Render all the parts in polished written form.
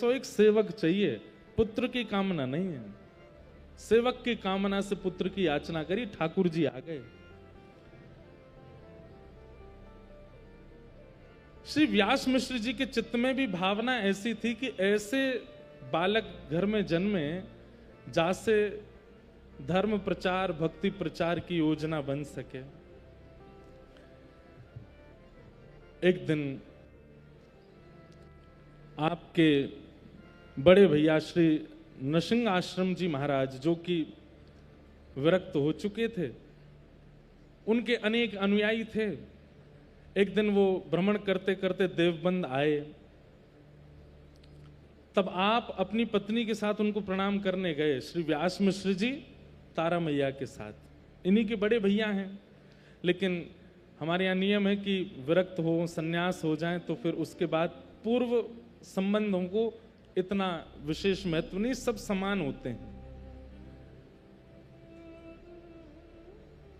सो एक सेवक चाहिए, पुत्र की कामना नहीं है। सेवक की कामना से पुत्र की याचना करी, ठाकुर जी आ गए। श्री व्यास मिश्र जी के चित्त में भी भावना ऐसी थी कि ऐसे बालक घर में जन्मे जासे धर्म प्रचार भक्ति प्रचार की योजना बन सके। एक दिन आपके बड़े भैया श्री नृसिंह आश्रम जी महाराज, जो कि विरक्त हो चुके थे, उनके अनेक अनुयायी थे। एक दिन वो भ्रमण करते करते देवबंद आए। तब आप अपनी पत्नी के साथ उनको प्रणाम करने गए, श्री व्यास मिश्र जी तारा मैया के साथ। इन्हीं के बड़े भैया हैं, लेकिन हमारे यहाँ नियम है कि विरक्त हो, संन्यास हो जाएं तो फिर उसके बाद पूर्व संबंधों को इतना विशेष महत्व नहीं, सब समान होते हैं।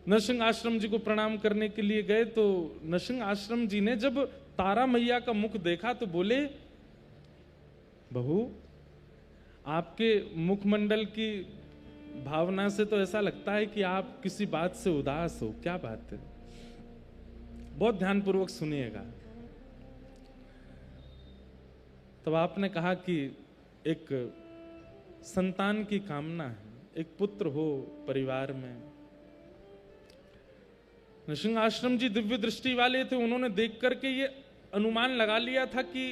नरसिंह आश्रम जी को प्रणाम करने के लिए गए तो नरसिंह आश्रम जी ने जब तारा मैया का मुख देखा तो बोले, बहू आपके मुखमंडल की भावना से तो ऐसा लगता है कि आप किसी बात से उदास हो, क्या बात है? बहुत ध्यानपूर्वक सुनिएगा। तब आपने कहा कि एक संतान की कामना है, एक पुत्र हो परिवार में। नरसिंह आश्रम जी दिव्य दृष्टि वाले थे, उन्होंने देख करके ये अनुमान लगा लिया था कि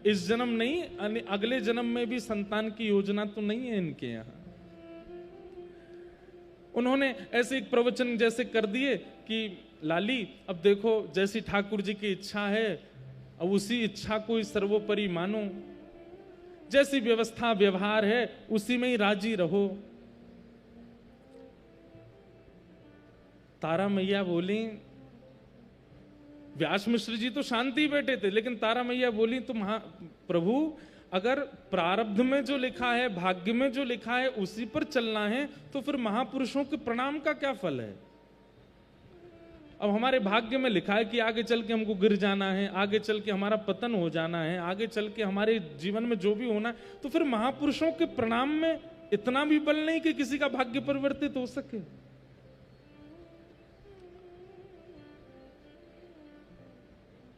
इस जन्म नहीं, अगले जन्म में भी संतान की योजना तो नहीं है इनके यहाँ। उन्होंने ऐसे एक प्रवचन जैसे कर दिए कि लाली, अब देखो जैसी ठाकुर जी की इच्छा है, अब उसी इच्छा को ही सर्वोपरि मानो, जैसी व्यवस्था व्यवहार है उसी में ही राजी रहो। तारा मैया बोली, व्यास मिश्र जी तो शांति बैठे थे, लेकिन तारा मैया बोली, तुम प्रभु अगर प्रारब्ध में जो लिखा है, भाग्य में जो लिखा है उसी पर चलना है तो फिर महापुरुषों के प्रणाम का क्या फल है? अब हमारे भाग्य में लिखा है कि आगे चल के हमको गिर जाना है, आगे चल के हमारा पतन हो जाना है, आगे चल के हमारे जीवन में जो भी होना है, तो फिर महापुरुषों के प्रणाम में इतना भी बल नहीं कि किसी का भाग्य परिवर्तित हो सके।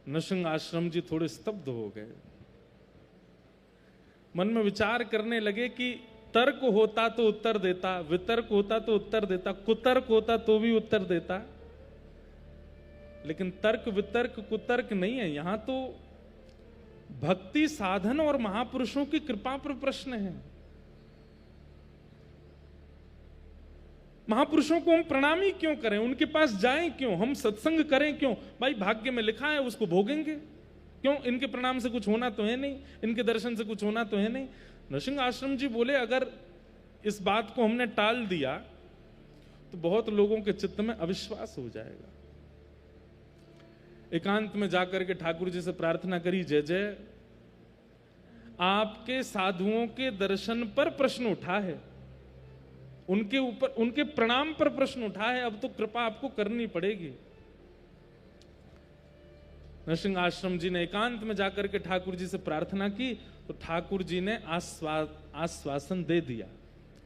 नरसिंह आश्रम जी थोड़े स्तब्ध हो गए, मन में विचार करने लगे कि तर्क होता तो उत्तर देता, वितर्क होता तो उत्तर देता, कुतर्क होता तो भी उत्तर देता, लेकिन तर्क वितर्क कुतर्क नहीं है। यहां तो भक्ति साधन और महापुरुषों की कृपा पर प्रश्न है। महापुरुषों को हम प्रणाम ही क्यों करें, उनके पास जाएं क्यों, हम सत्संग करें क्यों? भाई भाग्य में लिखा है उसको भोगेंगे, क्यों? इनके प्रणाम से कुछ होना तो है नहीं, इनके दर्शन से कुछ होना तो है नहीं। नरसिंह आश्रम जी बोले, अगर इस बात को हमने टाल दिया तो बहुत लोगों के चित्त में अविश्वास हो जाएगा। एकांत में जाकर के ठाकुर जी से प्रार्थना करी, जय जय, आपके साधुओं के दर्शन पर प्रश्न उठा है, उनके ऊपर उनके प्रणाम पर प्रश्न उठा है, अब तो कृपा आपको करनी पड़ेगी। नरसिंह आश्रम जी ने एकांत में जाकर के ठाकुर जी से प्रार्थना की तो ठाकुर जी ने आश्वासन दे दिया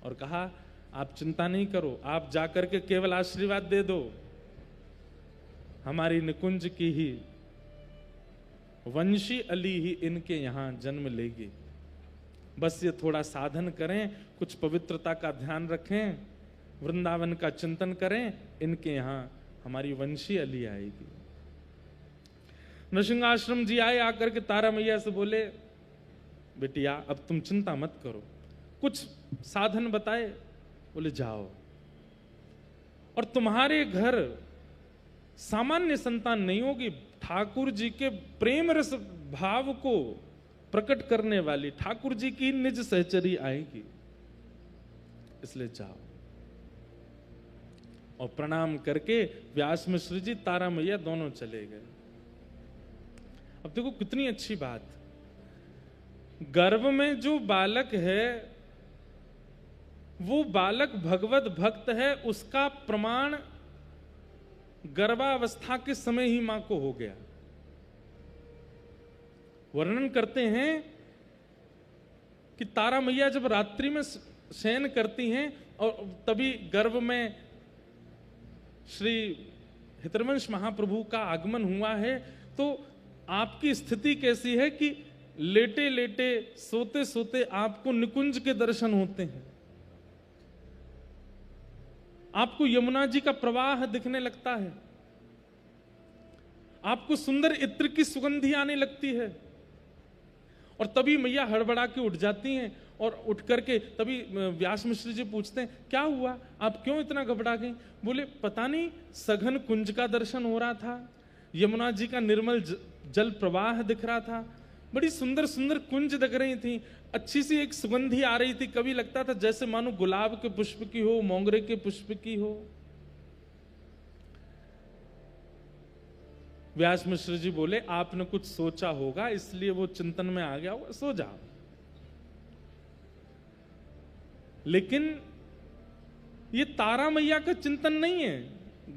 और कहा, आप चिंता नहीं करो, आप जाकर के केवल आशीर्वाद दे दो, हमारी निकुंज की ही वंशी अली ही इनके यहां जन्म लेगी। बस ये थोड़ा साधन करें, कुछ पवित्रता का ध्यान रखें, वृंदावन का चिंतन करें, इनके यहां हमारी वंशी अली आएगी। नरसिंह आश्रम जी आए, आकर के तारा मैया से बोले, बेटिया अब तुम चिंता मत करो, कुछ साधन बताए। बोले जाओ, और तुम्हारे घर सामान्य संतान नहीं होगी, ठाकुर जी के प्रेम रस भाव को प्रकट करने वाली ठाकुर जी की निज सहचरी आएगी, इसलिए जाओ। और प्रणाम करके व्यास मिश्र जी तारा मैया दोनों चले गए। अब देखो कितनी अच्छी बात, गर्भ में जो बालक है वो बालक भगवत भक्त है, उसका प्रमाण गर्भावस्था के समय ही मां को हो गया। वर्णन करते हैं कि तारा मैया जब रात्रि में शयन करती हैं और तभी गर्भ में श्री हितरवंश महाप्रभु का आगमन हुआ है, तो आपकी स्थिति कैसी है कि लेटे लेटे सोते सोते आपको निकुंज के दर्शन होते हैं, आपको यमुना जी का प्रवाह दिखने लगता है, आपको सुंदर इत्र की सुगंधी आने लगती है, और तभी मैया हड़बड़ा के उठ जाती हैं। और उठ करके तभी व्यास मिश्र जी पूछते हैं क्या हुआ, आप क्यों इतना घबरा गई? बोले पता नहीं, सघन कुंज का दर्शन हो रहा था, यमुना जी का निर्मल जल प्रवाह दिख रहा था, बड़ी सुंदर सुंदर कुंज दिख रही थी, अच्छी सी एक सुगंधी आ रही थी, कभी लगता था जैसे मानो गुलाब के पुष्प की हो, मोंगरे के पुष्प की हो। व्यास मिश्र जी बोले आपने कुछ सोचा होगा इसलिए वो चिंतन में आ गया होगा, सो जाओ। लेकिन ये तारा मैया का चिंतन नहीं है,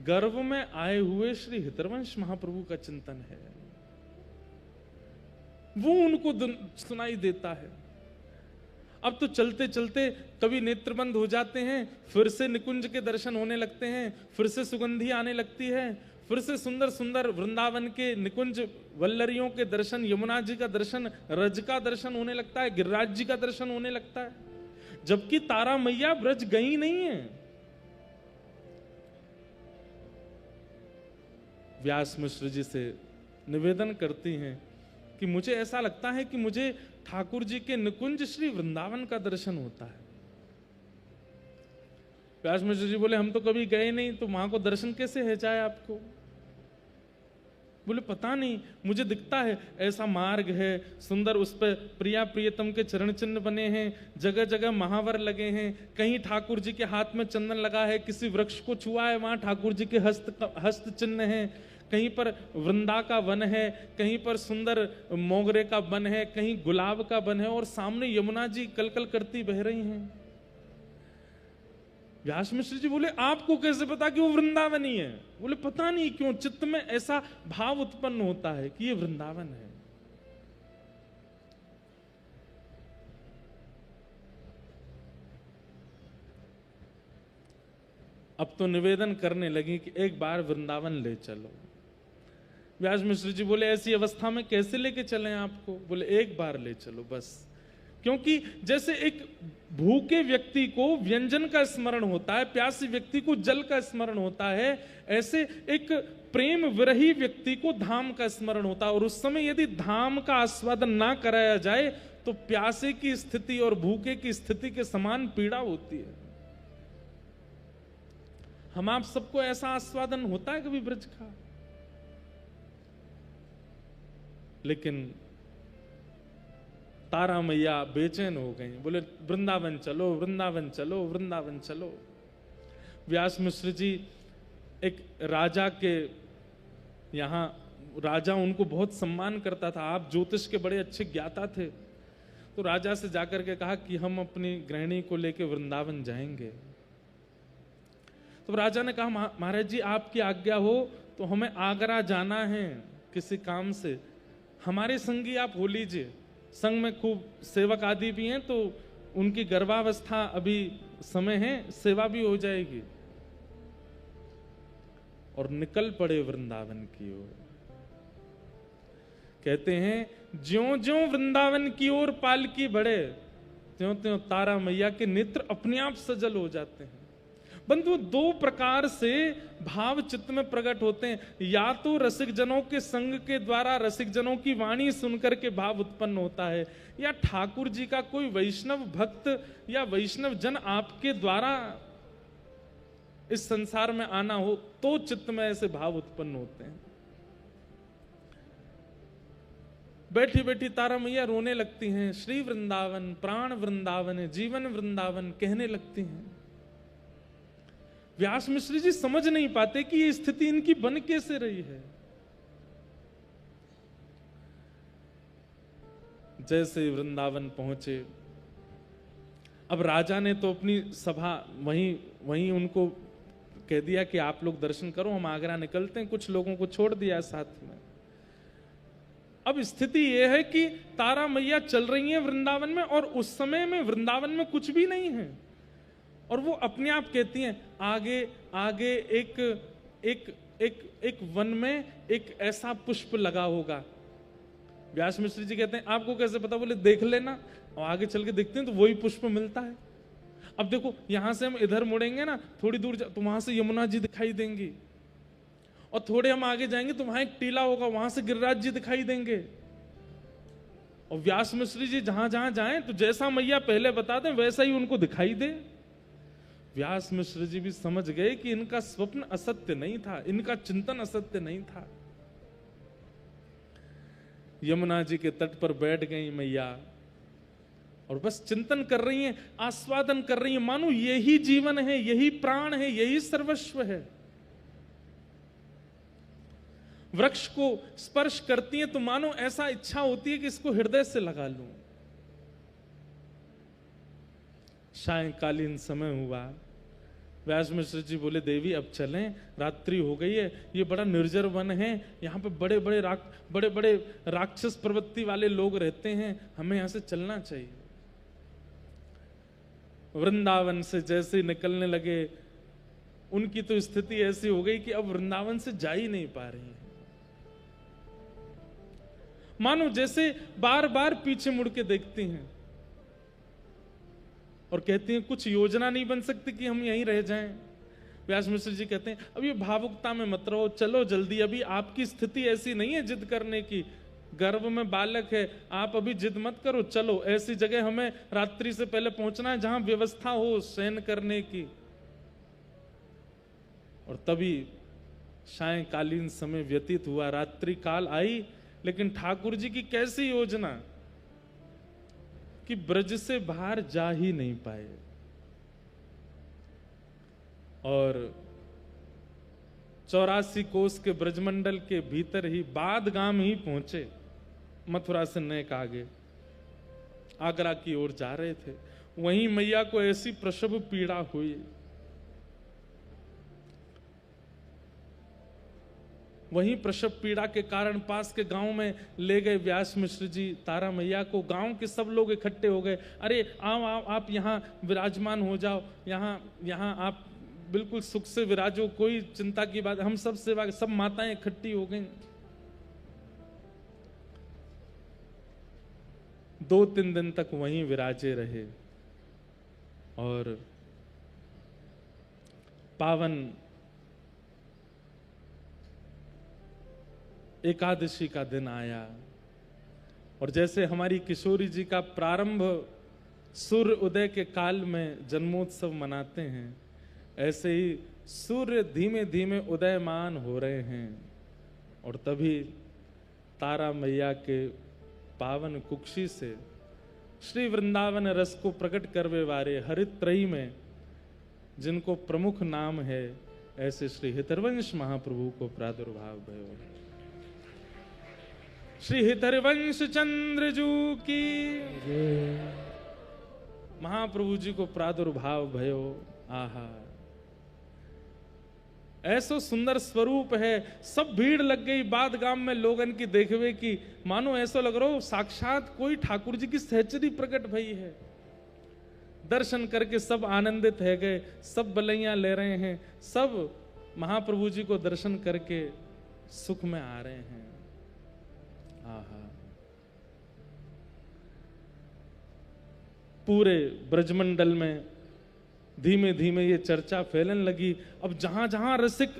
गर्भ में आए हुए श्री हितरवंश महाप्रभु का चिंतन है, वो उनको सुनाई देता है। अब तो चलते चलते कभी नेत्र बंद हो जाते हैं, फिर से निकुंज के दर्शन होने लगते हैं, फिर से सुगंधी आने लगती है, फिर से सुंदर सुंदर वृंदावन के निकुंज वल्लरियों के दर्शन, यमुना जी का दर्शन, रज का दर्शन होने लगता है, गिरिराज जी का दर्शन होने लगता है, जबकि तारा मैया ब्रज गई नहीं है। व्यास मिश्र जी से निवेदन करती हैं कि मुझे ऐसा लगता है कि मुझे ठाकुर जी के निकुंज श्री वृंदावन का दर्शन होता है। व्यास मिश्र जी बोले हम तो कभी गए नहीं, तो वहां को दर्शन कैसे है जाए आपको? बोले पता नहीं, मुझे दिखता है ऐसा मार्ग है सुंदर, उस पर प्रिया प्रियतम के चरण चिन्ह बने हैं, जगह जगह महावर लगे हैं, कहीं ठाकुर जी के हाथ में चंदन लगा है, किसी वृक्ष को छुआ है वहां ठाकुर जी के हस्त चिन्ह है, कहीं पर वृंदा का वन है, कहीं पर सुंदर मोगरे का वन है, कहीं गुलाब का वन है, और सामने यमुना जी कलकल करती बह रही हैं। व्यास मिश्र जी बोले आपको कैसे पता कि वो वृंदावनी है? बोले पता नहीं क्यों चित्त में ऐसा भाव उत्पन्न होता है कि ये वृंदावन है। अब तो निवेदन करने लगी कि एक बार वृंदावन ले चलो। व्यास मिश्र जी बोले ऐसी अवस्था में कैसे लेके चलें आपको? बोले एक बार ले चलो बस, क्योंकि जैसे एक भूखे व्यक्ति को व्यंजन का स्मरण होता है, प्यासी व्यक्ति को जल का स्मरण होता है, ऐसे एक प्रेम विरही व्यक्ति को धाम का स्मरण होता है। और उस समय यदि धाम का आस्वादन ना कराया जाए तो प्यासे की स्थिति और भूखे की स्थिति के समान पीड़ा होती है। हम आप सबको ऐसा आस्वादन होता है कभी ब्रज का? लेकिन तारा मैया बेचैन हो गई, बोले वृंदावन चलो, वृंदावन चलो, वृंदावन चलो। व्यास मिश्र जी एक राजा के यहाँ, राजा उनको बहुत सम्मान करता था, आप ज्योतिष के बड़े अच्छे ज्ञाता थे, तो राजा से जाकर के कहा कि हम अपनी गृहिणी को लेकर वृंदावन जाएंगे। तो राजा ने कहा महाराज जी आपकी आज्ञा हो तो हमें आगरा जाना है किसी काम से, हमारे संगी आप हो लीजिए, संग में खूब सेवक आदि भी हैं, तो उनकी गर्भावस्था अभी समय है, सेवा भी हो जाएगी। और निकल पड़े वृंदावन की ओर। कहते हैं ज्यों ज्यों वृंदावन की ओर पालकी बढ़े त्यों त्यों तारा मैया के नेत्र अपने आप सजल हो जाते हैं। बंधु दो प्रकार से भाव चित्त में प्रकट होते हैं, या तो रसिक जनों के संग के द्वारा रसिक जनों की वाणी सुनकर के भाव उत्पन्न होता है, या ठाकुर जी का कोई वैष्णव भक्त या वैष्णव जन आपके द्वारा इस संसार में आना हो तो चित्त में ऐसे भाव उत्पन्न होते हैं। बैठी बैठी तारा मैया रोने लगती हैं, श्री वृंदावन प्राण वृंदावन जीवन वृंदावन कहने लगती हैं। व्यास मिश्र जी समझ नहीं पाते कि ये स्थिति इनकी बन कैसे रही है। जैसे वृंदावन पहुंचे, अब राजा ने तो अपनी सभा वहीं उनको कह दिया कि आप लोग दर्शन करो, हम आगरा निकलते हैं, कुछ लोगों को छोड़ दिया साथ में। अब स्थिति यह है कि तारा मैया चल रही हैं वृंदावन में, और उस समय में वृंदावन में कुछ भी नहीं है, और वो अपने आप कहती हैं आगे आगे एक एक एक एक वन में एक ऐसा पुष्प लगा होगा। व्यास मिश्र जी कहते हैं आपको कैसे पता? बोले देख लेना, और आगे चल के देखते हैं तो वही पुष्प मिलता है। अब देखो यहां से हम इधर मुड़ेंगे ना, थोड़ी दूर तो वहां से यमुना जी दिखाई देंगी, और थोड़े हम आगे जाएंगे तो वहां एक टीला होगा, वहां से गिरिराज जी दिखाई देंगे। और व्यास मिश्र जी जहां जहां जाएं तो जैसा मैया पहले बता दें वैसा ही उनको दिखाई दे। व्यास मिश्र जी भी समझ गए कि इनका स्वप्न असत्य नहीं था, इनका चिंतन असत्य नहीं था। यमुना जी के तट पर बैठ गई मैया और बस चिंतन कर रही हैं, आस्वादन कर रही हैं, मानो यही जीवन है, यही प्राण है, यही सर्वस्व है। वृक्ष को स्पर्श करती हैं तो मानो ऐसा इच्छा होती है कि इसको हृदय से लगा लूं। सायंकालीन समय हुआ, व्यास मिश्र जी बोले देवी अब चलें, रात्रि हो गई है, ये बड़ा निर्जर वन है, यहाँ पे बड़े बड़े राक्षस प्रवृत्ति वाले लोग रहते हैं, हमें यहाँ से चलना चाहिए। वृंदावन से जैसे ही निकलने लगे उनकी तो स्थिति ऐसी हो गई कि अब वृंदावन से जा ही नहीं पा रही है, मानो जैसे बार बार पीछे मुड़ के देखती हैं और कहती हैं कुछ योजना नहीं बन सकती कि हम यहीं रह जाएं। व्यास मिश्र जी कहते हैं अब ये भावुकता में मत रहो, चलो जल्दी, अभी आपकी स्थिति ऐसी नहीं है जिद करने की, गर्भ में बालक है, आप अभी जिद मत करो, चलो ऐसी जगह हमें रात्रि से पहले पहुंचना है जहां व्यवस्था हो शयन करने की। और तभी सायंकालीन समय व्यतीत हुआ, रात्रि काल आई, लेकिन ठाकुर जी की कैसी योजना कि ब्रज से बाहर जा ही नहीं पाए, और 84 कोस के ब्रजमंडल के भीतर ही बादगाम ही पहुंचे। मथुरा से नेक आगे आगरा की ओर जा रहे थे, वहीं मैया को ऐसी प्रसव पीड़ा हुई, वहीं प्रसव पीड़ा के कारण पास के गांव में ले गए व्यास मिश्र जी तारा मैया को। गांव के सब लोग इकट्ठे हो गए, अरे आओ आओ आप यहाँ विराजमान हो जाओ, यहाँ आप बिल्कुल सुख से विराजो, कोई चिंता की बात, हम सब सेवा, सब माताएं इकट्ठी हो गई। 2-3 दिन तक वहीं विराजे रहे, और पावन एकादशी का दिन आया, और जैसे हमारी किशोरी जी का प्रारंभ सूर्य उदय के काल में जन्मोत्सव मनाते हैं, ऐसे ही सूर्य धीमे धीमे उदयमान हो रहे हैं, और तभी तारा मैया के पावन कुक्षी से श्री वृंदावन रस को प्रकट करवे वाले हरित त्रयी में जिनको प्रमुख नाम है, ऐसे श्री हितरवंश महाप्रभु को प्रादुर्भाव भयो। श्री हितरवंश चंद्रजू की महाप्रभु जी को प्रादुर्भाव भयो। आहा, ऐसो सुंदर स्वरूप है, सब भीड़ लग गई बादगाम में लोगन की देखवे की, मानो ऐसा लग रहा हो साक्षात कोई ठाकुर जी की सहचरी प्रकट भई है। दर्शन करके सब आनंदित है गए, सब बलैया ले रहे हैं, सब महाप्रभु जी को दर्शन करके सुख में आ रहे हैं। आहा, पूरे ब्रजमंडल में धीमे धीमे ये चर्चा फैलने लगी। अब जहां जहां रसिक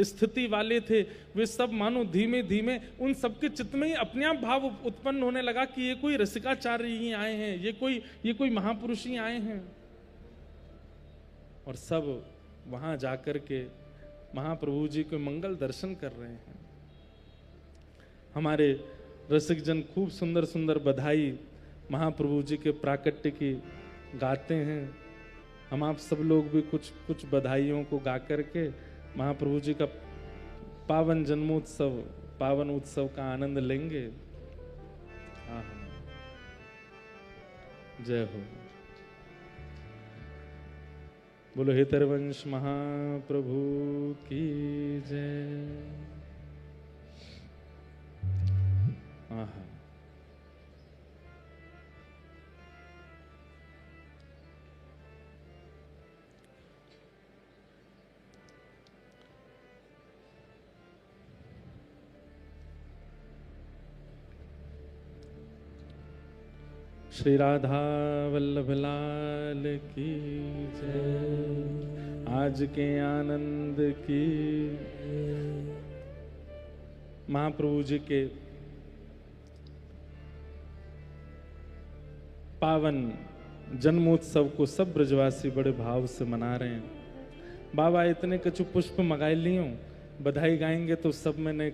स्थिति वाले थे वे सब मानो धीमे धीमे उन सबके चित्त में ही अपने आप भाव उत्पन्न होने लगा कि ये कोई रसिकाचार्य ही आए हैं, ये कोई महापुरुष ही आए हैं। और सब वहां जाकर के महाप्रभु जी के मंगल दर्शन कर रहे हैं। हमारे रसिक जन खूब सुंदर सुंदर बधाई महाप्रभु जी के प्राकट्य की गाते हैं। हम आप सब लोग भी कुछ कुछ बधाइयों को गा करके महाप्रभु जी का पावन जन्मोत्सव, पावन उत्सव का आनंद लेंगे। जय हो। बोलो हितरवंश महाप्रभु की जय। आहा। श्री राधा वल्लभ लाल की जय। आज के आनंद की। महाप्रभु जी के पावन जन्मोत्सव को सब ब्रजवासी बड़े भाव से मना रहे हैं। बाबा इतने कछु पुष्प मंगाए लियो, बधाई गाएंगे तो सब मैंने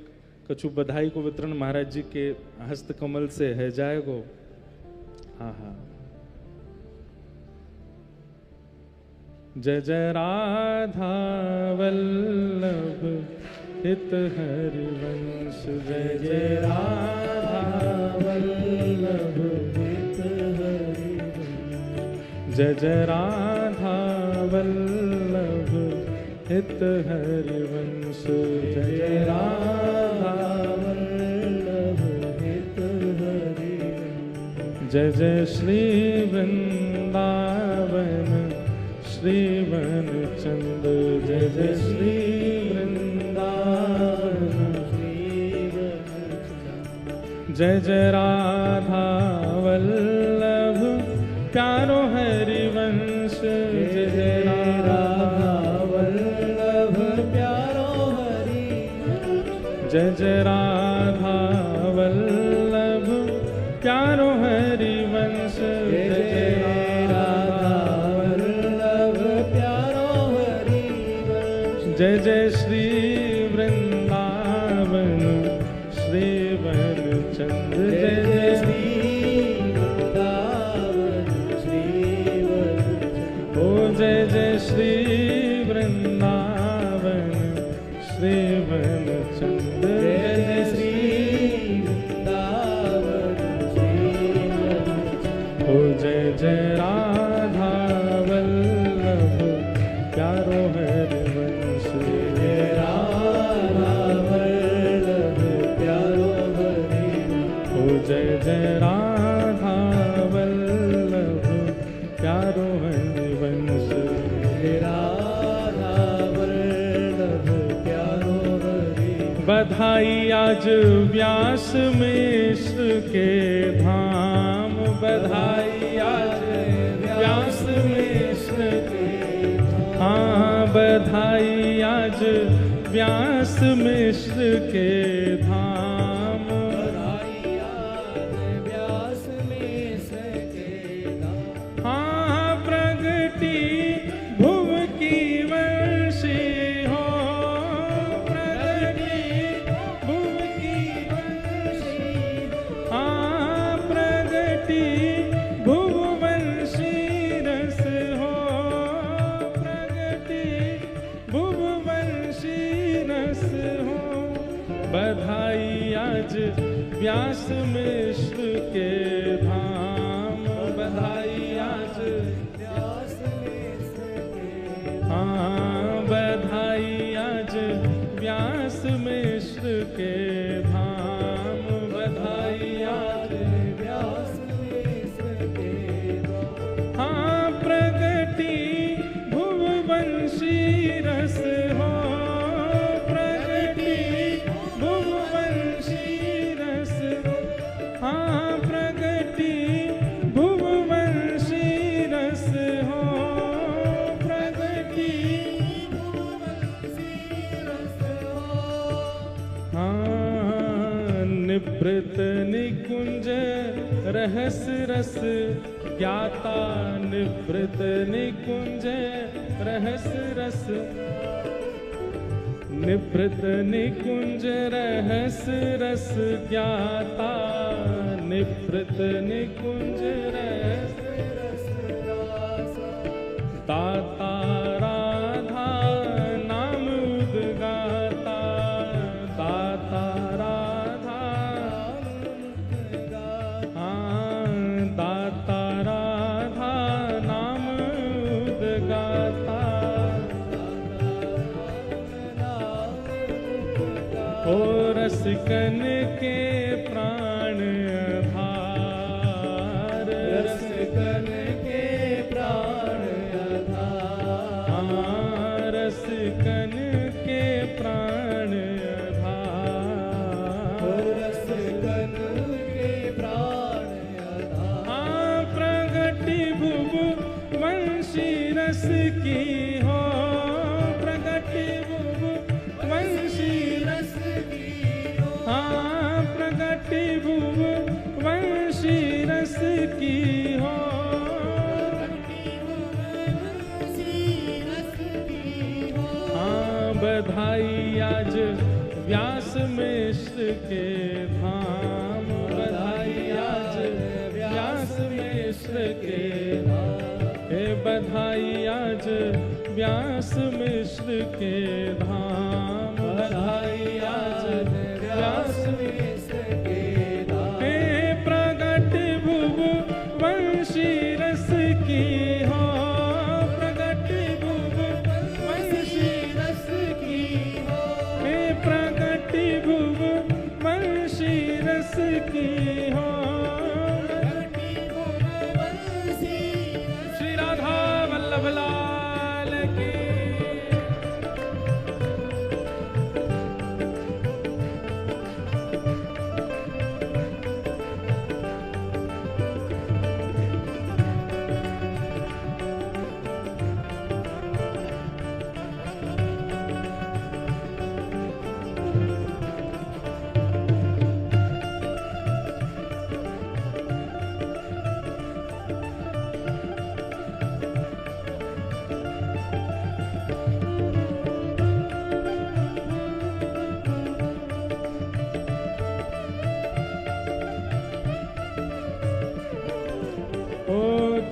कछु बधाई को वितरण महाराज जी के हस्त कमल से है जाएगो। हाँ हाँ। जय जय राधा वल्लभ हित हरिवंश, जय जय राधा वल्लभ हित हरिवंश, जय जय राधा वल्लभ हित हरिवंश, जय जय राधा वल्लभ हित हरिवंश, जय जय श्री वृंदावन श्री वन चंद, जय जय श्री वृंदावन श्री वन चंद, जय जय राधा वल्लभ प्यारो हरिवंश, जय जय राधा वल्लभ प्यारो हरिवंश, जय जय राधा वल्लभ प्यारो हरिवंश, जय जय राधा वल्लभ प्यारो हरिवंश, जय जय श्री वृंदावन श्री वन चंद, जय जय श्री वृंदावन श्री वन चंद, ओ जय जय श्री वृंदावन श्री वन चंद, जय जय श्री वृंदावन श्री वन चंद, ओ जय जय राधा वल्लभ प्यारो हरिवंश, जय राधा वल्लभ प्यारो हरिवंश, ओ जय जय राधा वल्लभ प्यारो हरिवंश, जय राधा वल्लभ प्यारो हरिवंश। बधाई आज व्यास मिश्र के धाम, बधाई आज व्यास मिश्र के, हाँ बधाई आज व्यास मिश्र के धाम, बधाई आज व्यास मिश्र के धाम, हाँ प्रगति भुव की वंशी हो, प्रगति भुव की वंशी, हाँ प्रगति भुव वंशी रस हो, प्रगति भुव वंशी रस हो, बधाई आज व्यास मिश्र के धाम, बधाई आज व्यास मिश्र के, हाँ बधाई आज व्यास मिश्र के धाम, बधाई आज व्यास मिश्र के धाम, हाँ प्रगति भुव वंशी रस हो, प्रगति भुव वंशी रस, हाँ प्रगति भुव वंशी रस हो, प्रगति भुव वंशी रस हो, हाँ निभृत निकुंज रहस रस ज्ञाता, निभृत निकुंज रहस रस, निभृत निकुंज रहस रस ज्ञाता, निभृत निकुंज रहस रस दाता, राधा नाम उद्गाता, दाता राधा, हाँ दाता राधा नाम उद्गाता, ओ रसिकन के प्राण रस की हो प्रगट वंशी रस की हो, हाँ प्रगट वंशी रस की हो, हाँ बधाई आज व्यास मिश्र के धाम, बधाई आज व्यास मिश्र के हे बधाई आज व्यास मिश्र के धाम, बधाई आज व्यास मिश्र के धाम, हे प्रगट भुव वंशी रस की हो प्रगट भुव वंशी रस की हो, हे प्रगट भुव वंशी रस की हो, श्री राधा वल्लभ लाल की।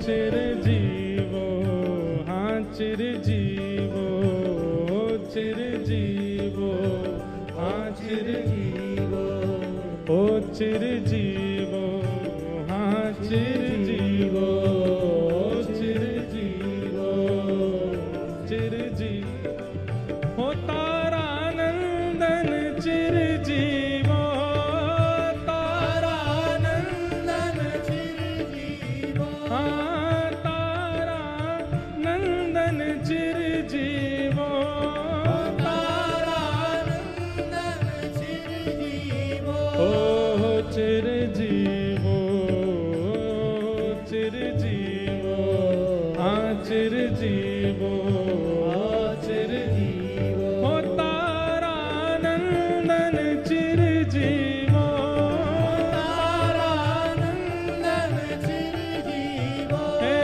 चिरजीवो हाँ चिरजीवो, चिरजीवो हाँ चिरजीवो, ओ चिरजीवो हाँ चिरजीवो, चिरजीवो चिरजीव हो तारानंदन चिरजीवो, तारानंदन चिरजीवो, हाँ तारानंदन चिरजीवो, तारानंदन चिरजीवो, ओ चिरजीवो, चिरजीवो हाँ चिरजीवो, चिरजीवो हो तारानंदन चिरजीवो, तारानंदन चिरजीवो, हे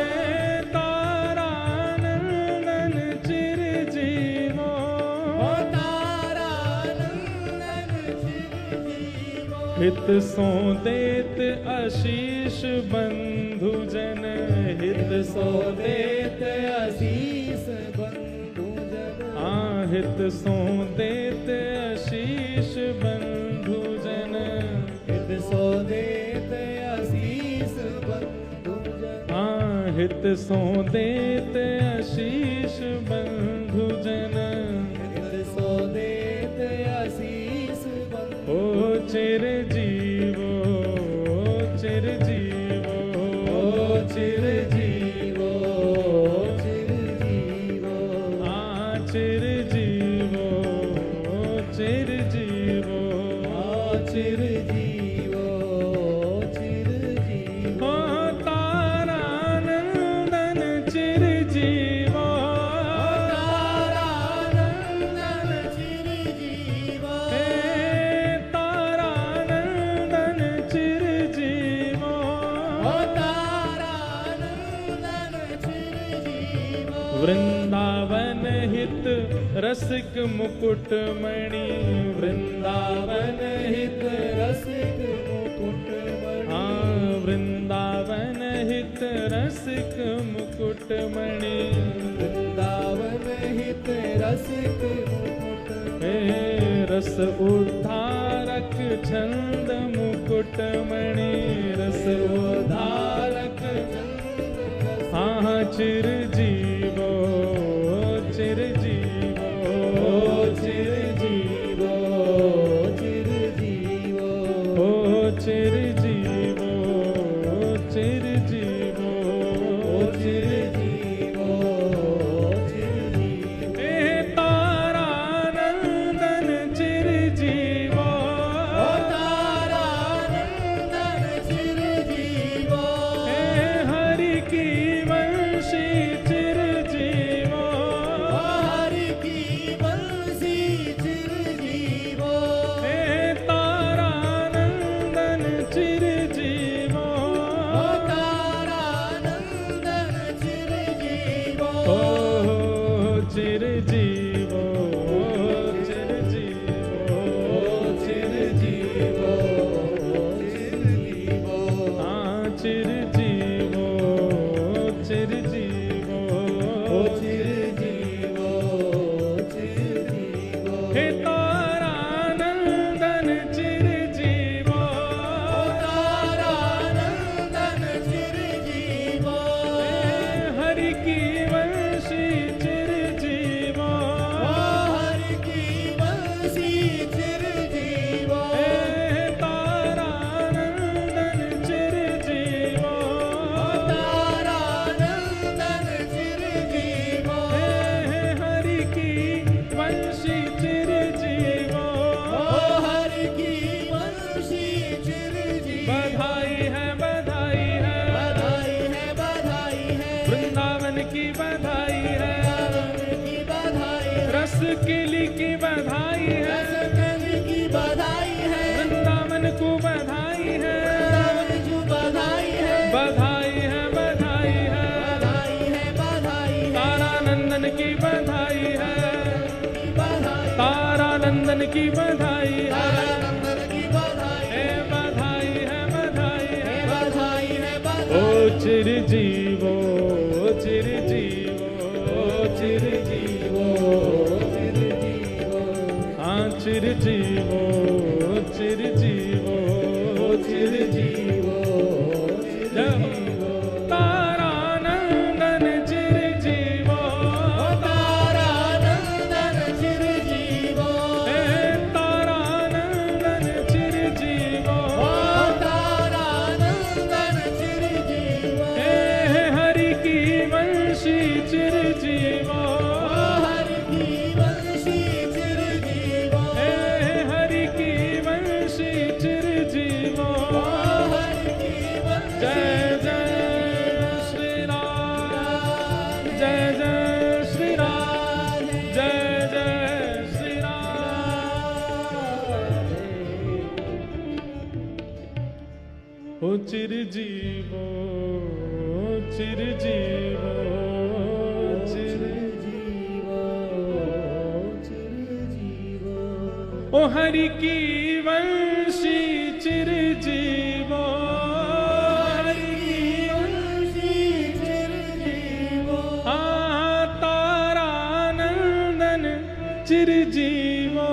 तारानंदन चिरजीवो, हो तारानंदन चिरजीवो, हित सो देत आशीष बंधु जन, हित सो देत आशीष बंधु जन, हाँ हित सो देत आशीष बंधु जन, हित सो देत आशीष बंधु जन, हाँ हित सो देत आशीष बंधु जन, हित सो देत आशीष बंधु, ओ चिरजीवो, चिरजीवो, चिरजीवो, चिरजीवो हाँ चिरजीवो, चिरजीवो हाँ चिरजीवो, चिरजीवो हो तारानंदन चिरजीवो, तारानंदन चिरजीवो, हे तारानंदन चिरजीवो, हो तारानंदन चिरजीवो, वृंदावन हित रसिक मुकुटमणि, वृंदावन हित रसिक मुकुटमणि, हाँ वृंदावन हित रसिक मुकुटमणि, वृंदावन हित रसिक मुकुटमणि, हे रस उद्धारक छंद मुकुटमणि, रस उद्धारक हाँ चिरजीवो, चिरजीवो, चिरजीवो, चिरजीवो, ओ चिरजीवो, चिरजीवो, चिरजीवो, चिरजीवो, हे तारानंदन चिरजीवो, तारानंदन चिरजीवो, हे हरि की वंशी चिरजीवो, ओ चिरजीवो चिरजीवो चिरजीवो चिरजीवो हाँ चिरजीवो चिरजीवो चिरजीवो चिरजीवो हे तारानंदन चिरजीवो तारानंदन चिरजीवो हरि की वंशी चिरजीवो हरि की वंशी चिरजीवो तारानंदन चिरजीवो तारानंदन चिरजीवो हरि की वंशी चिरजीवो हरि की वंशी चिरजीवो बधाई है बधाई है बधाई है बधाई है वृंदावन की बधाई है की बधाई है रस केली की बधाई है रसकली की बधाई है वृंदावन को बधाई है जो बधाई है बधाई है बधाई है बधाई है बधाई है तारानंदन की बधाई है बधाई तारानंदन की बधाई है तारानंदन की बधाई हे बधाई है बधाई है बधाई है ओ बधाई चिरजीवो चिरजीवो चिरजीवो चिरजीवो हाँ चिरजीवो चिरजीवो चिरजीवो तारानंदन चिरजीवो तारानंदन चिरजीवो हे तारानंदन चिरजीवो तारानंदन चिरजीवो हे हरि की वंशी चिरजीवो हरि की वंशी चिरजीवो हे हरि की वंशी चिरजीवो हरि की वंशी जय जय श्री राम जय जय श्री राम जय जय श्री राम ओ चिरजीवो चिरजीवो चिरजीवो चिरजीवो ओ हरि की वंशी चिरजीवो हरि की वंशी चिरजीवो हाँ तारानंदन चिरजीवो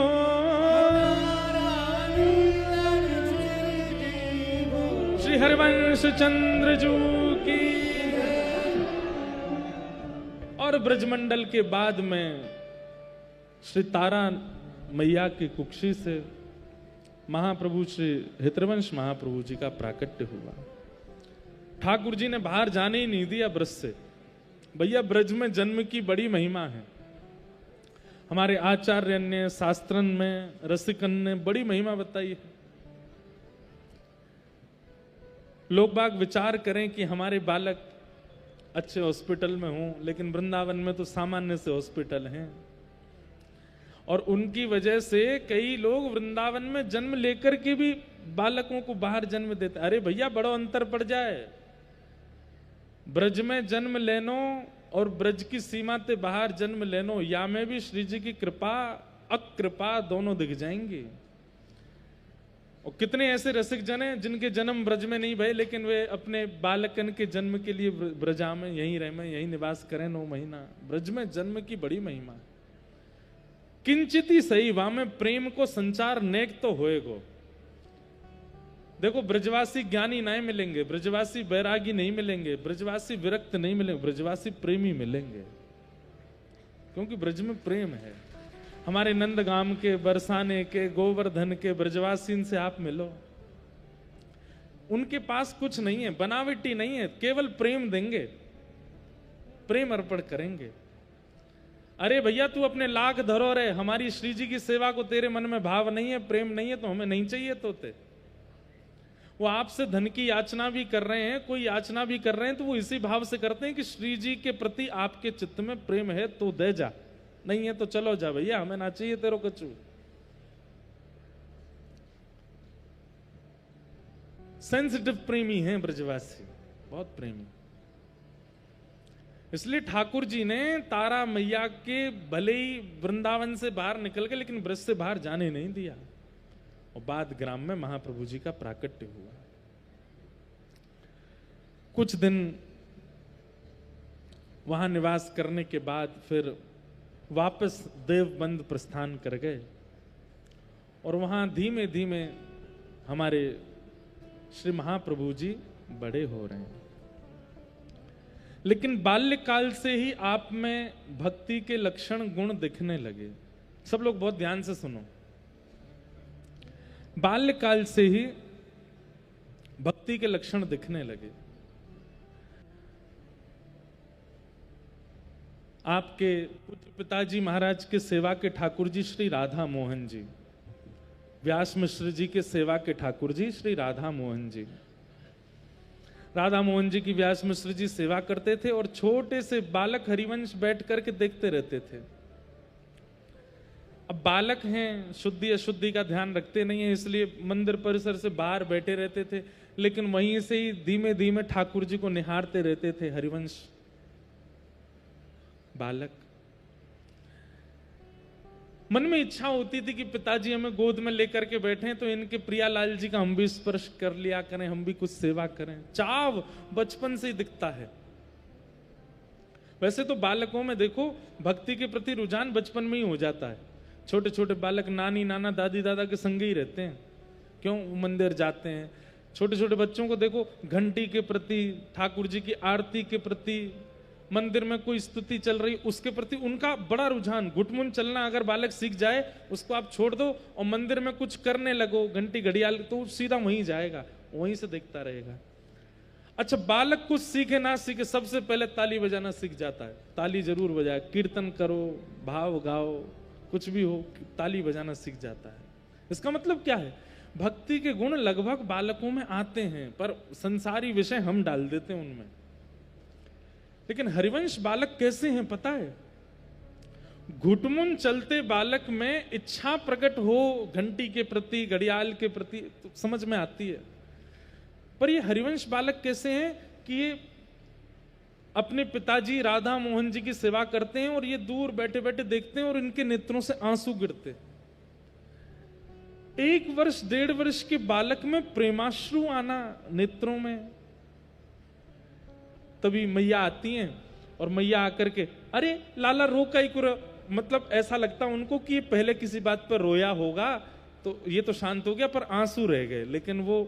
तारानंदन चिरजीवो श्री हरिवंश चंद्र जू की और ब्रजमंडल के बाद में श्री तारा मैया की कुक्षी से महाप्रभु श्री हितवंश महाप्रभु जी का प्राकट्य हुआ। ठाकुर जी ने बाहर जाने ही नहीं दिया ब्रज से। भैया ब्रज में जन्म की बड़ी महिमा है। हमारे आचार्य ने शास्त्रन में रसिकन ने बड़ी महिमा बताई है। लोग बाग विचार करें कि हमारे बालक अच्छे हॉस्पिटल में हों, लेकिन वृंदावन में तो सामान्य से हॉस्पिटल हैं और उनकी वजह से कई लोग वृंदावन में जन्म लेकर के भी बालकों को बाहर जन्म देते। अरे भैया बड़ो अंतर पड़ जाए। ब्रज में जन्म लेनो और ब्रज की सीमा से बाहर जन्म लेनो, या में भी श्री जी की कृपा अकृपा दोनों दिख जाएंगी। और कितने ऐसे रसिक जन हैं जिनके जन्म ब्रज में नहीं भये, लेकिन वे अपने बालकन के जन्म के लिए ब्रजा में यहीं रह में यहीं निवास करें 9 महीना। ब्रज में जन्म की बड़ी महिमा। किंचित ही सही वहां में प्रेम को संचार नेक तो होएगो। देखो ब्रजवासी ज्ञानी नहीं मिलेंगे, ब्रजवासी बैरागी नहीं मिलेंगे, ब्रजवासी विरक्त नहीं मिलेंगे, ब्रजवासी प्रेमी मिलेंगे, क्योंकि ब्रज में प्रेम है। हमारे नंदगाम के, बरसाने के, गोवर्धन के ब्रजवासी से आप मिलो, उनके पास कुछ नहीं है, बनावटी नहीं है, केवल प्रेम देंगे, प्रेम अर्पण करेंगे। अरे भैया तू अपने लाख धरो रे, हमारी श्री जी की सेवा को तेरे मन में भाव नहीं है, प्रेम नहीं है, तो हमें नहीं चाहिए तोते। वो आपसे धन की याचना भी कर रहे हैं, कोई याचना भी कर रहे हैं, तो वो इसी भाव से करते हैं कि श्री जी के प्रति आपके चित्त में प्रेम है तो दे जा, नहीं है तो चलो जा भैया, हमें ना चाहिए तेरो कचू। सेंसिटिव प्रेमी हैं ब्रजवासी, बहुत प्रेमी। इसलिए ठाकुर जी ने तारा मैया के भले ही वृंदावन से बाहर निकल गए लेकिन ब्रज से बाहर जाने नहीं दिया, और बाद ग्राम में महाप्रभु जी का प्राकट्य हुआ। कुछ दिन वहां निवास करने के बाद फिर वापस देवबंद प्रस्थान कर गए, और वहां धीमे धीमे हमारे श्री महाप्रभु जी बड़े हो रहे हैं। लेकिन बाल्यकाल से ही आप में भक्ति के लक्षण गुण दिखने लगे। सब लोग बहुत ध्यान से सुनो। बाल्यकाल से ही भक्ति के लक्षण दिखने लगे। आपके पूज्य पिताजी महाराज के सेवा के ठाकुर जी श्री राधा मोहन जी, व्यास मिश्र जी के सेवा के ठाकुर जी श्री राधा मोहन जी, राधा मोहन जी की व्यास मिश्र जी सेवा करते थे, और छोटे से बालक हरिवंश बैठ करके देखते रहते थे। अब बालक हैं, शुद्धि अशुद्धि का ध्यान रखते नहीं है, इसलिए मंदिर परिसर से बाहर बैठे रहते थे, लेकिन वहीं से ही धीमे धीमे ठाकुर जी को निहारते रहते थे हरिवंश बालक। मन में इच्छा होती थी कि पिताजी हमें गोद में लेकर के बैठे तो इनके प्रियालाल जी का हम भी स्पर्श कर लिया करें, हम भी कुछ सेवा करें। चाव बचपन से ही दिखता है। वैसे तो बालकों में देखो भक्ति के प्रति रुझान बचपन में ही हो जाता है। छोटे छोटे बालक नानी नाना दादी दादा के संग ही रहते हैं, क्यों मंदिर जाते हैं। छोटे छोटे बच्चों को देखो घंटी के प्रति, ठाकुर जी की आरती के प्रति, मंदिर में कोई स्तुति चल रही उसके प्रति उनका बड़ा रुझान। गुटमुन चलना अगर बालक सीख जाए, उसको आप छोड़ दो और मंदिर में कुछ करने लगो, घंटी घड़ियाल, तो सीधा वहीं जाएगा, वहीं से देखता रहेगा। अच्छा, बालक कुछ सीखे ना सीखे, सबसे पहले ताली बजाना सीख जाता है। ताली जरूर बजाए, कीर्तन करो, भाव गाओ, कुछ भी हो, ताली बजाना सीख जाता है। इसका मतलब क्या है? भक्ति के गुण लगभग बालकों में आते हैं, पर संसारी विषय हम डाल देते हैं उनमें। लेकिन हरिवंश बालक कैसे हैं पता है? घुटमुन चलते बालक में इच्छा प्रकट हो घंटी के प्रति, घड़ियाल के प्रति, तो समझ में आती है। पर ये हरिवंश बालक कैसे हैं कि ये अपने पिताजी राधा मोहन जी की सेवा करते हैं और ये दूर बैठे बैठे देखते हैं और इनके नेत्रों से आंसू गिरते। 1 वर्ष 1.5 वर्ष के बालक में प्रेमाश्रु आना नेत्रों में। तभी मैया आती हैं और मैया आकर के, अरे लाला रो का ही कुर, मतलब ऐसा लगता उनको कि ये पहले किसी बात पर रोया होगा तो ये तो शांत हो गया, पर आंसू रह गए। लेकिन वो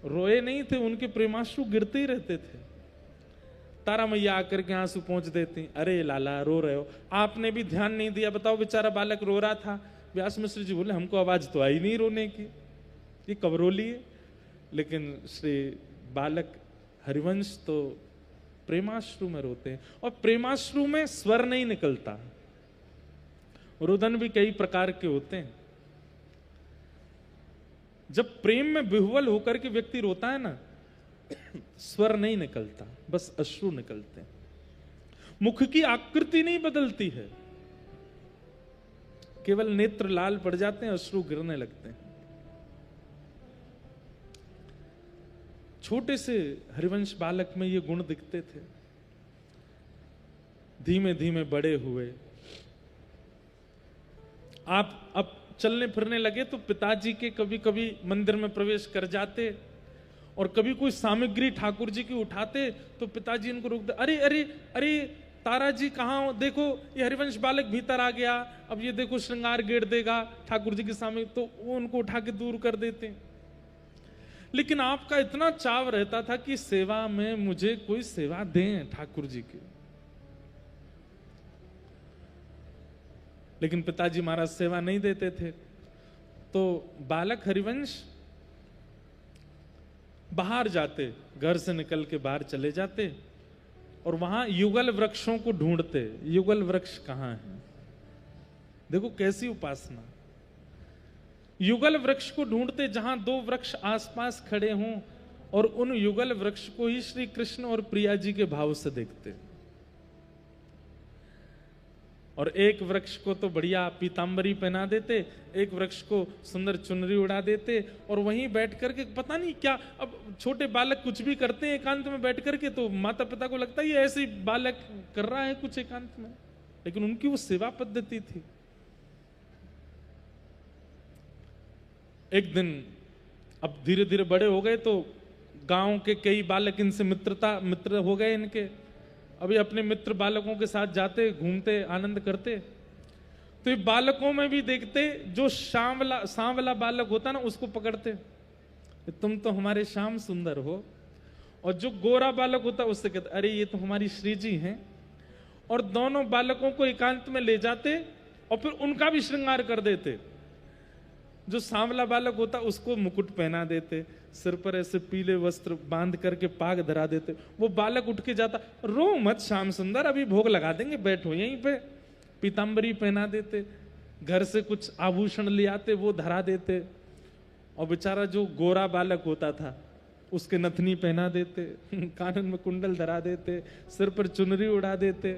रोए नहीं थे, उनके प्रेमाश्रु गिरते ही रहते थे। तारा मैया आकर के आंसू पहुंच देती, अरे लाला रो रहे हो, आपने भी ध्यान नहीं दिया, बताओ बेचारा बालक रो रहा था। व्यास मिश्र जी बोले, हमको आवाज तो आई नहीं रोने की, ये कब रो लिए। लेकिन श्री बालक हरिवंश तो प्रेमाश्रु में रोते हैं, और प्रेमाश्रु में स्वर नहीं निकलता। रुदन भी कई प्रकार के होते हैं। जब प्रेम में विह्वल होकर के व्यक्ति रोता है ना, स्वर नहीं निकलता, बस अश्रु निकलते हैं। मुख की आकृति नहीं बदलती है, केवल नेत्र लाल पड़ जाते हैं, अश्रु गिरने लगते हैं। छोटे से हरिवंश बालक में ये गुण दिखते थे। धीमे धीमे बड़े हुए, आप अब चलने फिरने लगे तो पिताजी के कभी कभी मंदिर में प्रवेश कर जाते, और कभी कोई सामग्री ठाकुर जी की उठाते तो पिताजी इनको रोक दे, अरे अरे अरे तारा जी कहाँ हो, देखो ये हरिवंश बालक भीतर आ गया, अब ये देखो श्रृंगार गेड़ देगा ठाकुर जी के सामने, तो वो उनको उठा के दूर कर देते। लेकिन आपका इतना चाव रहता था कि सेवा में मुझे कोई सेवा दें ठाकुर जी की। लेकिन पिताजी महाराज सेवा नहीं देते थे, तो बालक हरिवंश बाहर जाते, घर से निकल के बाहर चले जाते और वहां युगल वृक्षों को ढूंढते। युगल वृक्ष कहां है? देखो कैसी उपासना। युगल वृक्ष को ढूंढते जहां 2 वृक्ष आसपास खड़े हों, और उन युगल वृक्ष को ही श्री कृष्ण और प्रिया जी के भाव से देखते। और एक वृक्ष को तो बढ़िया पीताम्बरी पहना देते, एक वृक्ष को सुंदर चुनरी उड़ा देते, और वहीं बैठ करके पता नहीं क्या, अब छोटे बालक कुछ भी करते हैं एकांत में बैठ करके, तो माता पिता को लगता है ये ऐसे ही बालक कर रहा है कुछ एकांत में, लेकिन उनकी वो सेवा पद्धति थी। एक दिन अब धीरे धीरे बड़े हो गए, तो गांव के कई बालक इनसे मित्र हो गए इनके। अभी अपने मित्र बालकों के साथ जाते, घूमते, आनंद करते, तो ये बालकों में भी देखते जो सांवला बालक होता ना उसको पकड़ते, तुम तो हमारे श्याम सुंदर हो, और जो गोरा बालक होता उससे कहते अरे ये तो हमारी श्री जी हैं, और दोनों बालकों को एकांत में ले जाते और फिर उनका भी श्रृंगार कर देते। जो सांवला बालक होता उसको मुकुट पहना देते, सिर पर ऐसे पीले वस्त्र बांध करके पाग धरा देते। वो बालक उठ के जाता, रो मत श्याम सुंदर, अभी भोग लगा देंगे, बैठो यहीं पे। पीताम्बरी पहना देते, घर से कुछ आभूषण ले आते, वो धरा देते। और बेचारा जो गोरा बालक होता था उसके नथनी पहना देते, कानन में कुंडल धरा देते, सिर पर चुनरी उड़ा देते।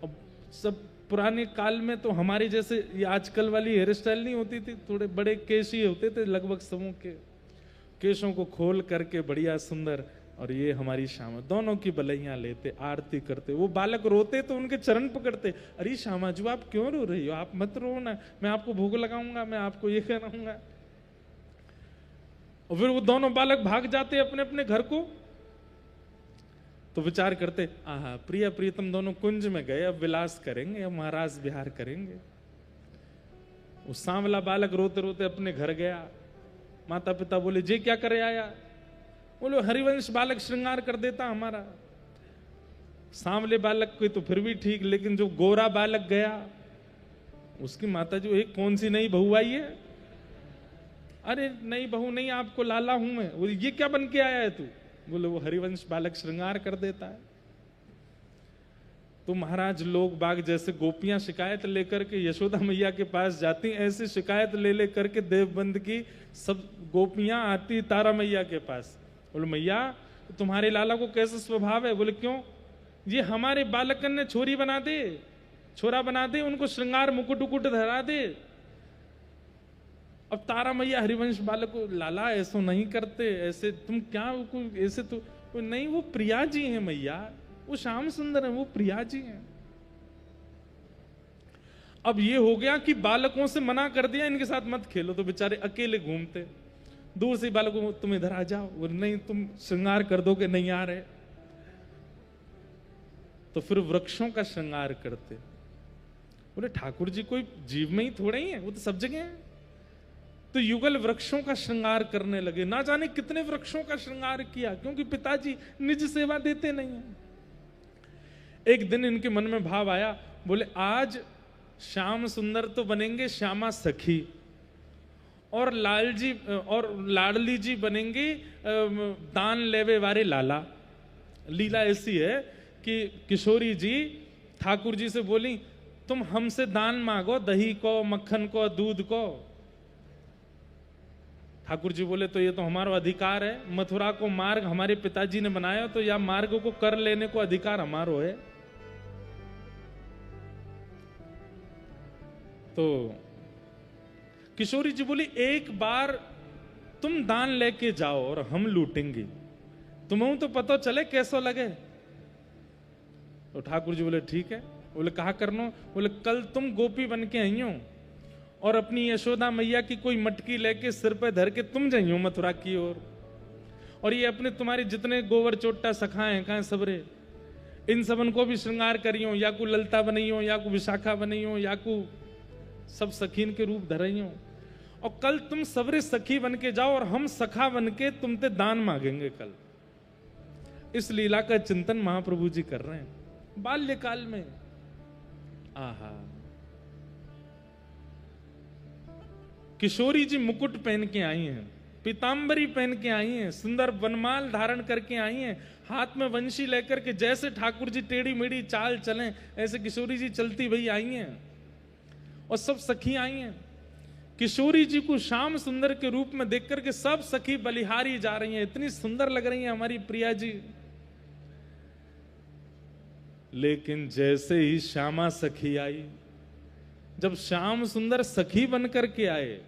और सब पुराने काल में तो हमारी जैसे ये आजकल वाली हेयर स्टाइल नहीं होती थी, थोड़े बड़े केश ही होते थे, लगभग समूह के केशों को खोल करके बढ़िया सुंदर, और ये हमारी श्यामा, दोनों की बलैया लेते, आरती करते। वो बालक रोते तो उनके चरण पकड़ते, अरे श्यामा जी आप क्यों रो रही हो, आप मत रो ना, मैं आपको भोग लगाऊंगा, मैं आपको ये कराऊंगा। और फिर वो दोनों बालक भाग जाते अपने अपने घर को। तो विचार करते, आहा प्रिय प्रियतम दोनों कुंज में गए, अब विलास करेंगे, अब महाराज विहार करेंगे। वो सांवला बालक रोते रोते अपने घर गया। माता पिता बोले जे क्या करे आया, बोले हरिवंश बालक श्रृंगार कर देता हमारा। सांवले बालक कोई तो फिर भी ठीक, लेकिन जो गोरा बालक गया उसकी माता जो एक कौन सी नई बहू आई है, अरे नई बहू नहीं, आपको लाला हूं मैं। बोले ये क्या बन के आया है तू, बोले वो हरिवंश बालक श्रृंगार कर देता है। तो महाराज लोग बाग जैसे गोपियां शिकायत लेकर के यशोदा मैया के पास जाती, ऐसी शिकायत ले लेकर के देवबंद की सब गोपियां आती तारा मैया के पास। बोले मैया तुम्हारे लाला को कैसा स्वभाव है, बोले क्यों, ये हमारे बालकन ने छोरी बना दे, छोरा बना दे, उनको श्रृंगार मुकुट उकुट धरा दे। अब तारा मैया हरिवंश बालक को, लाला ऐसा नहीं करते, ऐसे तुम क्या ऐसे तो नहीं, वो प्रिया जी हैं मैया, वो श्याम सुंदर है, वो प्रिया जी हैं। अब ये हो गया कि बालकों से मना कर दिया इनके साथ मत खेलो, तो बेचारे अकेले घूमते। दूर से बालकों को तुम इधर आ जाओ, वो नहीं तुम श्रृंगार कर दोगे, नहीं आ रहे। तो फिर वृक्षों का श्रृंगार करते। बोले ठाकुर जी कोई जीव में ही थोड़े ही है, वो तो सब जगह है। तो युगल वृक्षों का श्रृंगार करने लगे। ना जाने कितने वृक्षों का श्रृंगार किया, क्योंकि पिताजी निज सेवा देते नहीं है। एक दिन इनके मन में भाव आया, बोले आज श्याम सुंदर तो बनेंगे श्यामा सखी, और लालजी और लाडली जी बनेंगे दान लेवे वारे लाला। लीला ऐसी है कि किशोरी जी ठाकुर जी से बोली तुम हमसे दान मांगो, दही को, मक्खन को, दूध को। ठाकुर जी बोले तो ये तो हमारा अधिकार है, मथुरा को मार्ग हमारे पिताजी ने बनाया, तो या मार्ग को कर लेने को अधिकार हमारो है। तो किशोरी जी बोली एक बार तुम दान लेके जाओ और हम लूटेंगे, तुम्हें तो पता चले कैसा लगे। तो ठाकुर जी बोले ठीक है। बोले कहा करनो, बोले कल तुम गोपी बन के आई हो और अपनी यशोदा मैया की कोई मटकी लेके सिर पे धर के तुम जाइयो मथुरा की ओर, और ये अपने तुम्हारे जितने गोवर चोट्टा सखाए कहा सबरे, इन सबन को भी श्रृंगार करियो, या को ललता बनाइयो, या को विशाखा बनाइयो, या को सब सखीन के रूप धराइयो, और कल तुम सबरे सखी बन के जाओ और हम सखा बन के तुमसे दान मांगेंगे कल। इस लीला का चिंतन महाप्रभु जी कर रहे हैं बाल्यकाल में। आहा, किशोरी जी मुकुट पहन के आई हैं, पीताम्बरी पहन के आई हैं, सुंदर वनमाल धारण करके आई हैं, हाथ में वंशी लेकर के जैसे ठाकुर जी टेढ़ी मेढ़ी चाल चलें ऐसे किशोरी जी चलती भई आई हैं, और सब सखी आई हैं। किशोरी जी को श्याम सुंदर के रूप में देख करके सब सखी बलिहारी जा रही हैं, इतनी सुंदर लग रही हैं हमारी प्रिया जी। लेकिन जैसे ही श्यामा सखी आई, जब श्याम सुंदर सखी बन करके आए,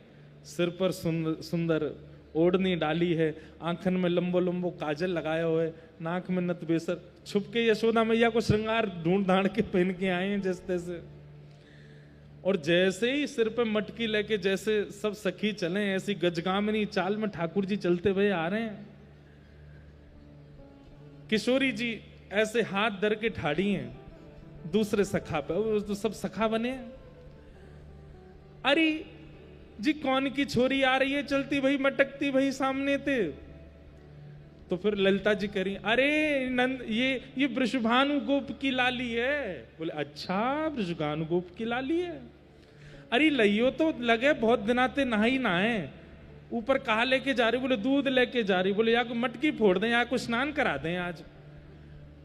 सिर पर सुंदर सुंदर ओढ़नी डाली है, आंखन में लंबो लंबो काजल लगाए हुए, नाक में नथ बेसर, छुप के यशोदा मैया को श्रृंगार ढूंढ ढांड के पहन के आए हैं जैसे तैसे। और जैसे ही सिर पे मटकी लेके जैसे सब सखी चले, ऐसी गजगामिनी चाल में ठाकुर जी चलते हुए आ रहे हैं। किशोरी जी ऐसे हाथ धर के ठाड़ी हैं दूसरे सखा पे, वो तो सब सखा बने हैं। अरे जी कौन की छोरी आ रही है, चलती भाई मटकती भाई सामने थे। तो फिर ललिता जी कह रही, अरे नंद ये वृषभानु गोप की लाली है। बोले अच्छा वृषभानु गोप की लाली है। अरे लइयो तो लगे बहुत दिनाते नहाई नहाए, ऊपर कहा लेके जा रही, बोले दूध लेके जा रही। बोले या को मटकी फोड़ दें या को स्नान करा दें आज।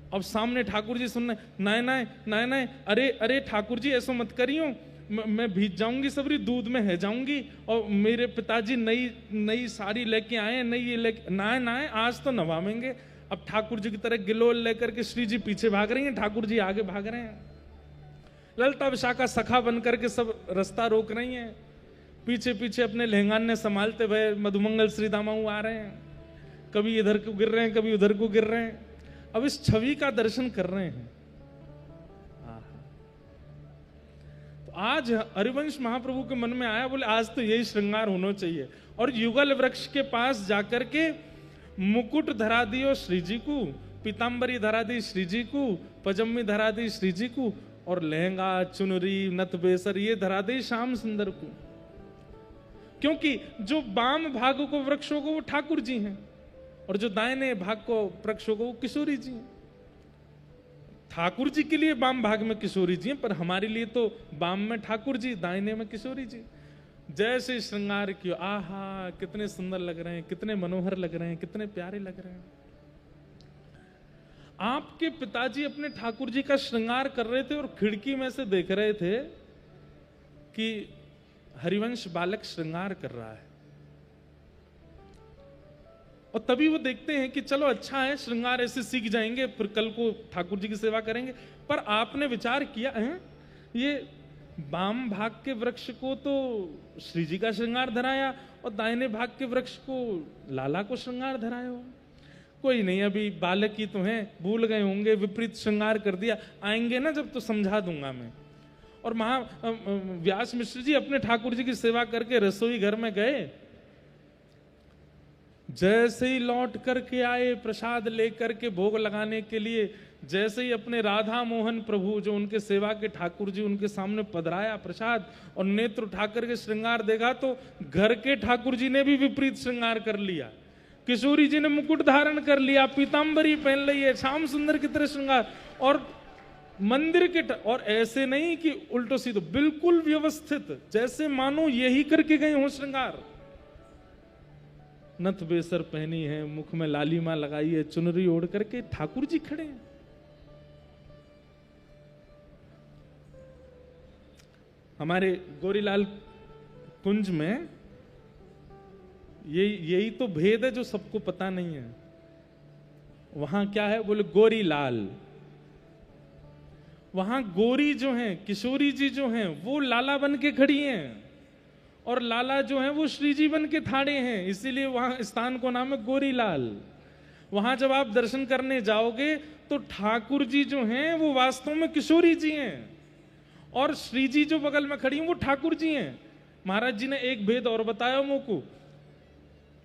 अब सामने ठाकुर जी सुनने, नाय नाय नाय नाय, अरे अरे ठाकुर जी ऐसा मत करियो, मैं भीज जाऊंगी सबरी, दूध में है जाऊंगी, और मेरे पिताजी नई नई साड़ी लेके आए, नई ये लेके, नाय नाय आज तो नवामेंगे। अब ठाकुर जी की तरह गिलोल लेकर के श्री जी पीछे भाग रही हैं, ठाकुर जी आगे भाग रहे हैं। ललिता विशाखा सखा बन करके सब रास्ता रोक रही हैं, पीछे पीछे अपने लहंगाने संभालते हुए मधुमंगल श्री दामाऊ आ रहे हैं, कभी इधर को गिर रहे हैं कभी उधर को गिर रहे हैं। अब इस छवि का दर्शन कर रहे हैं। तो आज हरिवंश महाप्रभु के मन में आया, बोले आज तो यही श्रृंगार होना चाहिए। और युगल वृक्ष के पास जाकर के मुकुट धरा दियो श्री जी को, पीतांबरी धरा दी श्री जी को, पजम्मी धरा दी श्री जी को, और लहंगा चुनरी नथ बेसर ये धरा दी श्याम सुंदर को। क्योंकि जो वाम भाग को वृक्षों को वो ठाकुर जी हैं, और जो दाहिने भाग को वृक्षों को वो किशोरी जी हैं। ठाकुर जी के लिए वाम भाग में किशोरी जी हैं, पर हमारे लिए तो वाम में ठाकुर जी, दाहिने में किशोरी जी। जैसे श्रृंगार किया, आहा कितने सुंदर लग रहे हैं, कितने मनोहर लग रहे हैं, कितने प्यारे लग रहे हैं। आपके पिताजी अपने ठाकुर जी का श्रृंगार कर रहे थे और खिड़की में से देख रहे थे कि हरिवंश बालक श्रृंगार कर रहा है। और तभी वो देखते हैं कि चलो अच्छा है, श्रृंगार ऐसे सीख जाएंगे, फिर कल को ठाकुर जी की सेवा करेंगे। पर आपने विचार किया है, ये वाम भाग के वृक्ष को तो श्री जी का श्रृंगार धराया और दाहिने भाग के वृक्ष को लाला को श्रृंगार धराया हो। कोई नहीं, अभी बालक ही तो हैं, भूल गए होंगे, विपरीत श्रृंगार कर दिया, आएंगे ना जब तो समझा दूंगा मैं। और व्यास मिश्र जी अपने ठाकुर जी की सेवा करके रसोई घर में गए। जैसे ही लौट करके आए प्रसाद लेकर के भोग लगाने के लिए, जैसे ही अपने राधा मोहन प्रभु जो उनके सेवा के ठाकुर जी उनके सामने पधराया प्रसाद, और नेत्र उठा करके श्रृंगार देखा तो घर के ठाकुर जी ने भी विपरीत श्रृंगार कर लिया। किशोरी जी ने मुकुट धारण कर लिया, पीतांबरी पहन ली है, श्याम सुंदर की तरह श्रृंगार, और मंदिर के और ऐसे नहीं कि उल्टो सीधो, बिल्कुल व्यवस्थित, जैसे मानो यही करके गए हो श्रृंगार। नथ बेसर पहनी है, मुख में लालिमा लगाई है, चुनरी ओढ़ करके ठाकुर जी खड़े हैं। हमारे गोरीलाल कुंज में यही तो भेद है जो सबको पता नहीं है। वहां क्या है, बोले गोरीलाल। वहां गोरी जो हैं, किशोरी जी जो हैं, वो लाला बन के खड़ी हैं, और लाला जो है वो श्री जी बन के ठाड़े हैं, इसीलिए वहां स्थान को नाम है गोरीलाल। वहां जब आप दर्शन करने जाओगे तो ठाकुर जी जो हैं वो वास्तव में किशोरी जी हैं, और श्री जी जो बगल में खड़ी हैं वो ठाकुर जी हैं। महाराज जी ने एक भेद और बताया मुझको।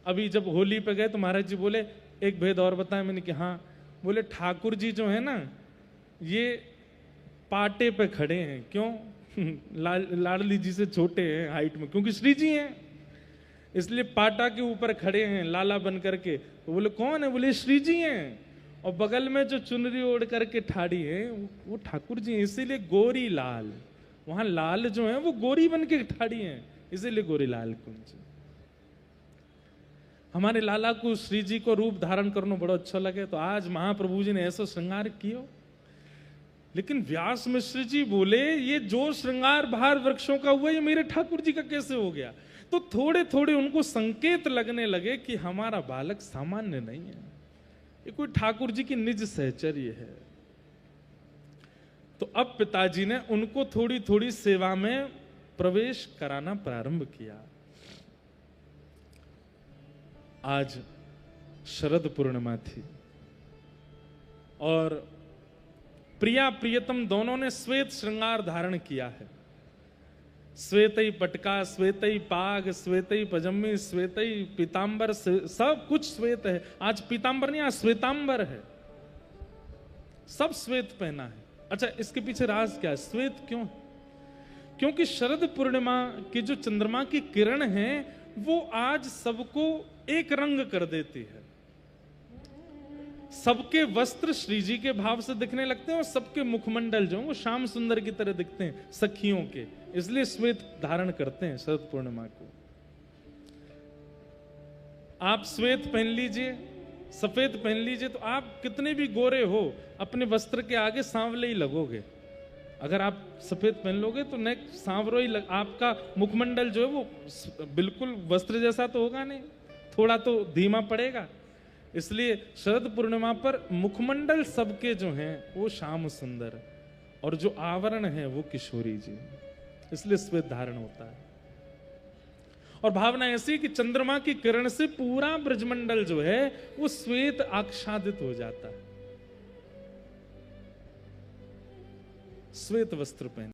अभी जब होली पे गए तो महाराज जी बोले एक भेद और बताया। मैंने कहा हाँ। बोले ठाकुर जी जो है ना ये पाटे पे खड़े हैं। क्यों? लाडली जी से छोटे हैं हाइट में, क्योंकि श्री जी हैं, इसलिए पाटा के ऊपर खड़े हैं लाला बन करके। तो बोले कौन है? बोले श्री जी हैं, और बगल में जो चुनरी ओढ़ करके ठाड़ी है वो ठाकुर जी हैं, इसीलिए गोरी लाल। वहां लाल जो है वो गोरी बन के ठाड़ी हैं, इसीलिए गोरी लाल कुंज। हमारे लाला को श्री जी को रूप धारण करना बड़ा अच्छा लगे, तो आज महाप्रभु जी ने ऐसा श्रृंगार किया। लेकिन व्यास मिश्र जी बोले ये जो श्रृंगार बाहर वृक्षों का हुआ ये मेरे ठाकुर जी का कैसे हो गया? तो थोड़े थोड़े उनको संकेत लगने लगे कि हमारा बालक सामान्य नहीं है, ये कोई ठाकुर जी की निज सहचर्य है। तो अब पिताजी ने उनको थोड़ी थोड़ी सेवा में प्रवेश कराना प्रारंभ किया। आज शरद पूर्णिमा थी और प्रिया प्रियतम दोनों ने श्वेत श्रृंगार धारण किया है। श्वेतई पटका, श्वेतई पाग, श्वेतई पजम्मी, श्वेतई पीतांबर, सब कुछ श्वेत है। आज पीतांबर नहीं, आज श्वेतांबर है, सब श्वेत पहना है। अच्छा, इसके पीछे राज क्या है? श्वेत क्यों? क्योंकि शरद पूर्णिमा की जो चंद्रमा की किरण है वो आज सबको एक रंग कर देती है। सबके वस्त्र श्री जी के भाव से दिखने लगते हैं और सबके मुखमंडल जो वो श्याम सुंदर की तरह दिखते हैं सखियों के, इसलिए श्वेत धारण करते हैं शरद पूर्णिमा को। आप श्वेत पहन लीजिए, सफेद पहन लीजिए, तो आप कितने भी गोरे हो अपने वस्त्र के आगे सांवले ही लगोगे। अगर आप सफेद पहन लोगे तो नेक सांवरो ही आपका मुखमंडल जो है वो बिल्कुल वस्त्र जैसा तो होगा नहीं, थोड़ा तो धीमा पड़ेगा। इसलिए शरद पूर्णिमा पर मुखमंडल सबके जो हैं वो श्याम सुंदर और जो आवरण है वो किशोरी जी, इसलिए श्वेत धारण होता है। और भावना ऐसी कि चंद्रमा की किरण से पूरा ब्रजमंडल जो है वो श्वेत आच्छादित हो जाता है, श्वेत वस्त्र पहन